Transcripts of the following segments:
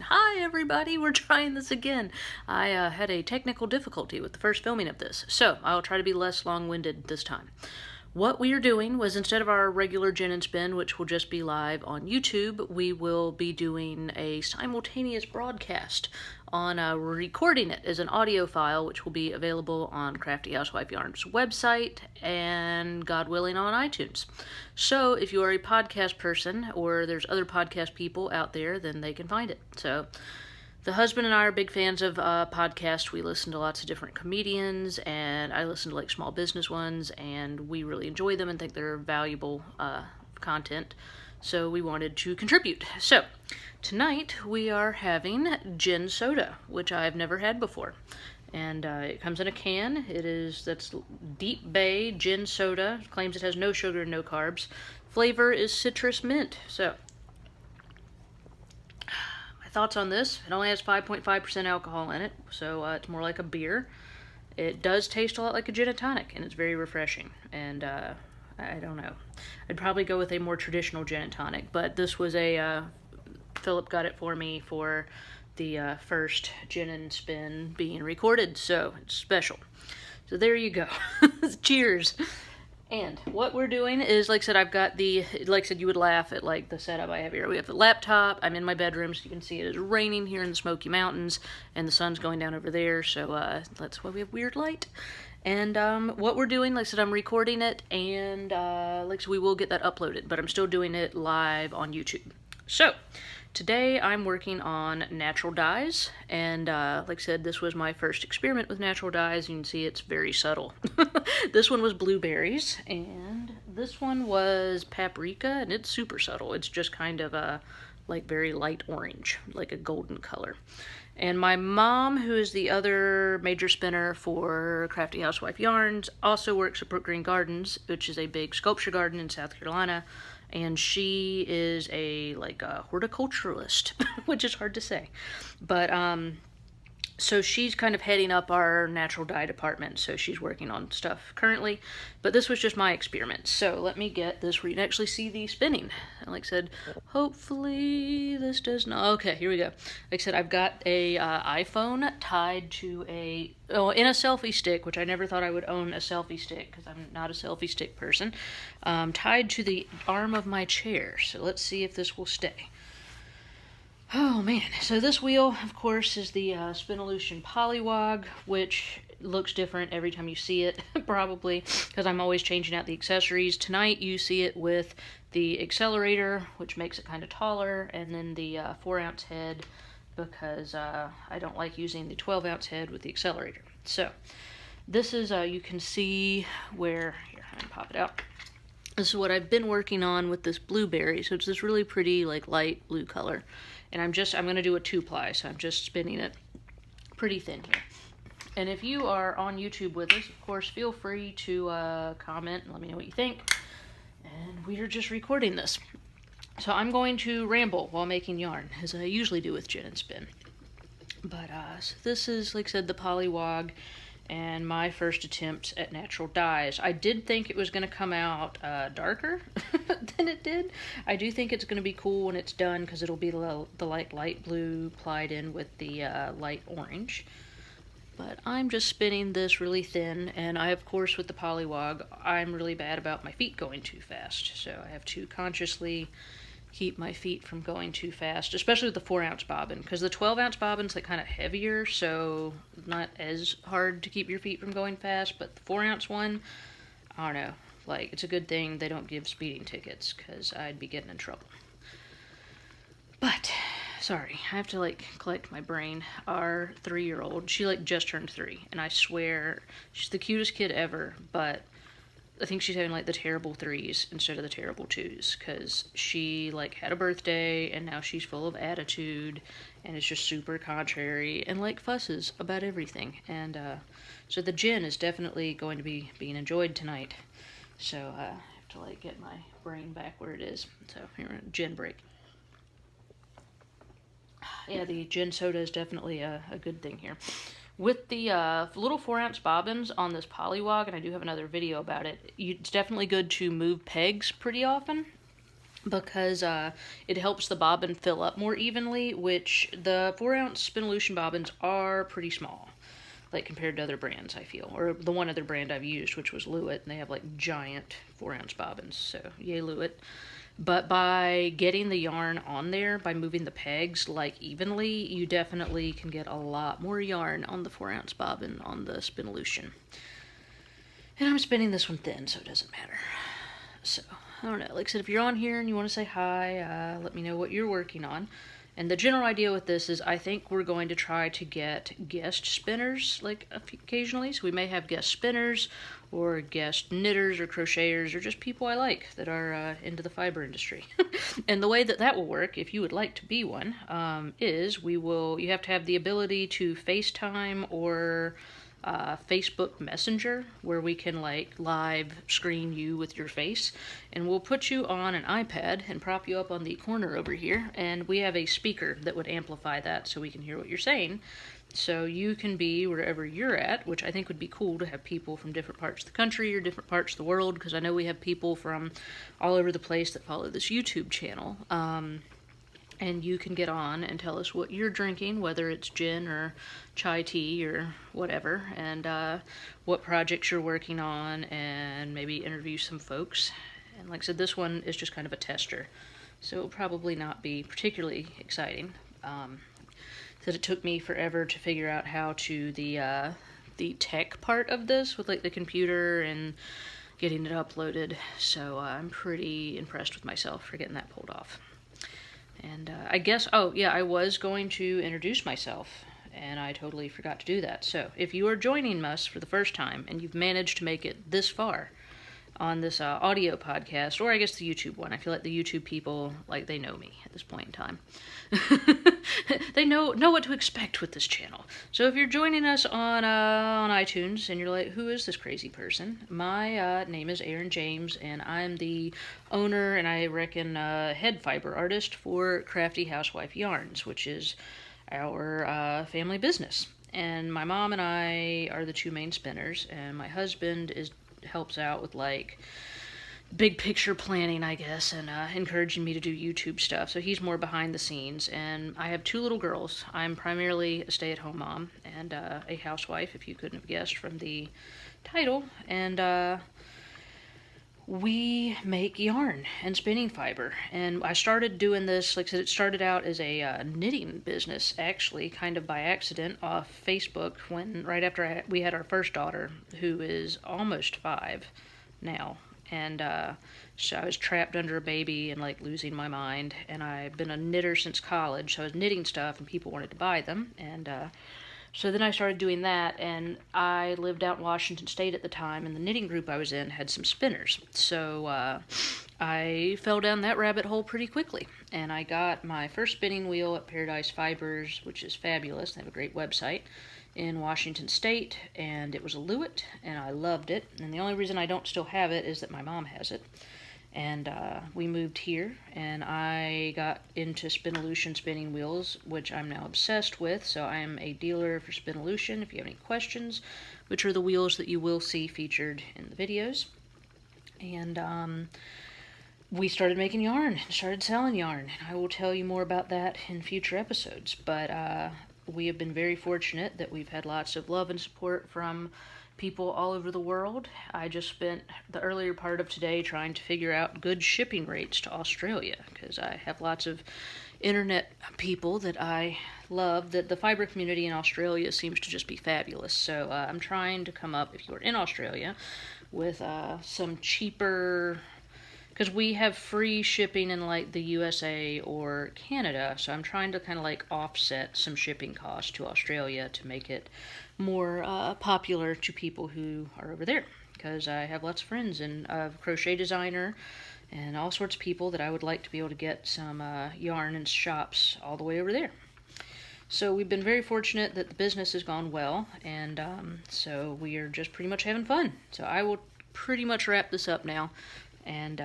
Hi everybody, we're trying this again. I had a technical difficulty with the first filming of this, so I'll try to be less long-winded this time. What we are doing was, instead of our regular Gin and Spin, which will just be live on YouTube, we will be doing a simultaneous broadcast on recording it as an audio file, which will be available on Crafty Housewife Yarn's website and, God willing, on iTunes. So if you are a podcast person or there's other podcast people out there, then they can find it. So the husband and I are big fans of podcasts. We listen to lots of different comedians, and I listen to like small business ones, and we really enjoy them and think they're valuable content. So we wanted to contribute. So tonight we are having gin soda, which I've never had before. And it comes in a can. That's Deep Bay gin soda. It claims it has no sugar and no carbs. Flavor is citrus mint. So my thoughts on this: it only has 5.5% alcohol in it, so it's more like a beer. It does taste a lot like a gin and tonic, and it's very refreshing. And I don't know. I'd probably go with a more traditional gin and tonic, but this was Philip got it for me for the first Gin and Spin being recorded, so it's special. So there you go. Cheers. And what we're doing is, like I said, I've got like I said, you would laugh at like the setup I have here. We have the laptop. I'm in my bedroom, so you can see it is raining here in the Smoky Mountains, and the sun's going down over there, so that's why we have weird light. And what we're doing, like I said, I'm recording it, and like I said, we will get that uploaded, but I'm still doing it live on YouTube. So today I'm working on natural dyes, and like I said, this was my first experiment with natural dyes. You can see it's very subtle. This one was blueberries, and this one was paprika, and it's super subtle. It's just kind of like very light orange, like a golden color. And my mom, who is the other major spinner for Crafty Housewife Yarns, also works at Brook Green Gardens, which is a big sculpture garden in South Carolina. And she is a horticulturalist, which is hard to say. But so she's kind of heading up our natural dye department, so she's working on stuff currently. But this was just my experiment. So let me get this where you can actually see the spinning. And like I said, hopefully this does not. Okay, here we go. Like I said, I've got a iPhone tied to in a selfie stick, which I never thought I would own a selfie stick because I'm not a selfie stick person, tied to the arm of my chair. So let's see if this will stay. Oh man, so this wheel, of course, is the Spinolution Polywog, which looks different every time you see it, probably, because I'm always changing out the accessories. Tonight you see it with the accelerator, which makes it kind of taller, and then the 4-ounce head, because I don't like using the 12-ounce head with the accelerator. So this is, you can see where, here, I'm going to pop it out. This is what I've been working on with this blueberry, so it's this really pretty, like, light blue color. And I'm going to do a 2-ply, so I'm just spinning it pretty thin here. And if you are on YouTube with us, of course, feel free to comment and let me know what you think. And we are just recording this. So I'm going to ramble while making yarn, as I usually do with Gin and Spin. But so this is, like I said, the Polywog, and my first attempt at natural dyes. I did think it was going to come out darker than it did. I do think it's going to be cool when it's done, because it'll be the light blue plied in with the light orange. But I'm just spinning this really thin, and I, of course, with the Polywog, I'm really bad about my feet going too fast. So I have to consciously keep my feet from going too fast, especially with the 4-ounce bobbin, because the 12-ounce bobbin's like kind of heavier, so not as hard to keep your feet from going fast. But the 4-ounce one, I don't know, like, it's a good thing they don't give speeding tickets, because I'd be getting in trouble. But sorry, I have to like collect my brain. Our 3-year-old, she like just turned 3, and I swear she's the cutest kid ever, but I think she's having like the terrible 3s instead of the terrible 2s, because she like had a birthday and now she's full of attitude and is just super contrary and like fusses about everything. And so the gin is definitely going to be being enjoyed tonight. So I have to like get my brain back where it is. So here, gin break. Yeah, the gin soda is definitely a good thing here. With the little 4-ounce bobbins on this Polywog, and I do have another video about it, it's definitely good to move pegs pretty often, because it helps the bobbin fill up more evenly, which the 4-ounce Spinolution bobbins are pretty small, like compared to other brands, I feel. Or the one other brand I've used, which was Lewitt, and they have like giant 4-ounce bobbins, so yay Lewitt. But by getting the yarn on there, by moving the pegs like evenly, you definitely can get a lot more yarn on the 4-ounce bobbin on the Spinolution. And I'm spinning this one thin, so it doesn't matter. So, I don't know. Like I said, if you're on here and you want to say hi, let me know what you're working on. And the general idea with this is I think we're going to try to get guest spinners, like, occasionally. So we may have guest spinners or guest knitters or crocheters or just people I like that are into the fiber industry. And the way that that will work, if you would like to be one, is you have to have the ability to FaceTime or Facebook Messenger, where we can like live screen you with your face, and we'll put you on an iPad and prop you up on the corner over here, and we have a speaker that would amplify that so we can hear what you're saying. So you can be wherever you're at, which I think would be cool to have people from different parts of the country or different parts of the world, because I know we have people from all over the place that follow this YouTube channel. And you can get on and tell us what you're drinking, whether it's gin or chai tea or whatever, and what projects you're working on, and maybe interview some folks. And like I said, this one is just kind of a tester, so it'll probably not be particularly exciting. Because it took me forever to figure out how to the tech part of this with like the computer and getting it uploaded. So I'm pretty impressed with myself for getting that pulled off. And I guess, oh yeah, I was going to introduce myself, and I totally forgot to do that. So if you are joining us for the first time, and you've managed to make it this far on this audio podcast, or I guess the YouTube one, I feel like the YouTube people, like, they know me at this point in time. They know what to expect with this channel. So if you're joining us on iTunes and you're like, who is this crazy person? My name is Erin James, and I'm the owner and I reckon head fiber artist for Crafty Housewife Yarns, which is our family business. And my mom and I are the two main spinners, and my husband helps out with like big picture planning, I guess, and encouraging me to do YouTube stuff. So he's more behind the scenes, and I have 2 little girls. I'm primarily a stay-at-home mom and a housewife, if you couldn't have guessed from the title. And we make yarn and spinning fiber. And I started doing this, like I said, it started out as a knitting business, actually, kind of by accident, off Facebook, right after we had our first daughter, who is almost 5 now. And so I was trapped under a baby and like losing my mind, and I've been a knitter since college, so I was knitting stuff and people wanted to buy them, and so then I started doing that, and I lived out in Washington State at the time, and the knitting group I was in had some spinners, so I fell down that rabbit hole pretty quickly, and I got my first spinning wheel at Paradise Fibers, which is fabulous. They have a great website in Washington State, and it was a Lewitt, and I loved it. And the only reason I don't still have it is that my mom has it. And we moved here, and I got into Spinolution spinning wheels, which I'm now obsessed with. So I am a dealer for Spinolution if you have any questions, which are the wheels that you will see featured in the videos. And we started making yarn and started selling yarn, and I will tell you more about that in future episodes. But we have been very fortunate that we've had lots of love and support from people all over the world. I just spent the earlier part of today trying to figure out good shipping rates to Australia, because I have lots of internet people that I love. That the fiber community in Australia seems to just be fabulous. So I'm trying to come up, if you're in Australia, with some cheaper, because we have free shipping in like the USA or Canada, so I'm trying to kind of like offset some shipping costs to Australia to make it more popular to people who are over there, because I have lots of friends and a crochet designer and all sorts of people that I would like to be able to get some yarn and shops all the way over there. So we've been very fortunate that the business has gone well, and so we are just pretty much having fun. So I will pretty much wrap this up now, and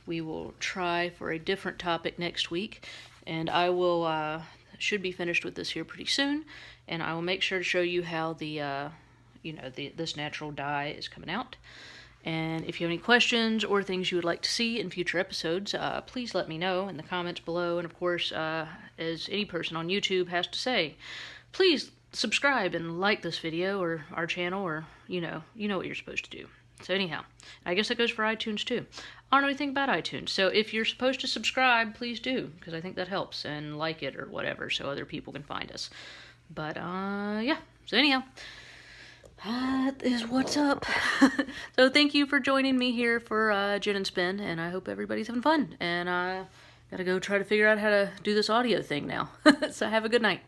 we will try for a different topic next week, and I will should be finished with this here pretty soon, and I will make sure to show you how the this natural dye is coming out, And if you have any questions or things you would like to see in future episodes, please let me know in the comments below. And of course, as any person on YouTube has to say, please subscribe and like this video or our channel, or you know what you're supposed to do. So anyhow, I guess that goes for iTunes too. I don't know anything about iTunes, so if you're supposed to subscribe, please do, because I think that helps, and like it or whatever, so other people can find us. But yeah, so anyhow, that is what's up. So thank you for joining me here for Gin and Spin, and I hope everybody's having fun. And I gotta go try to figure out how to do this audio thing now. So have a good night.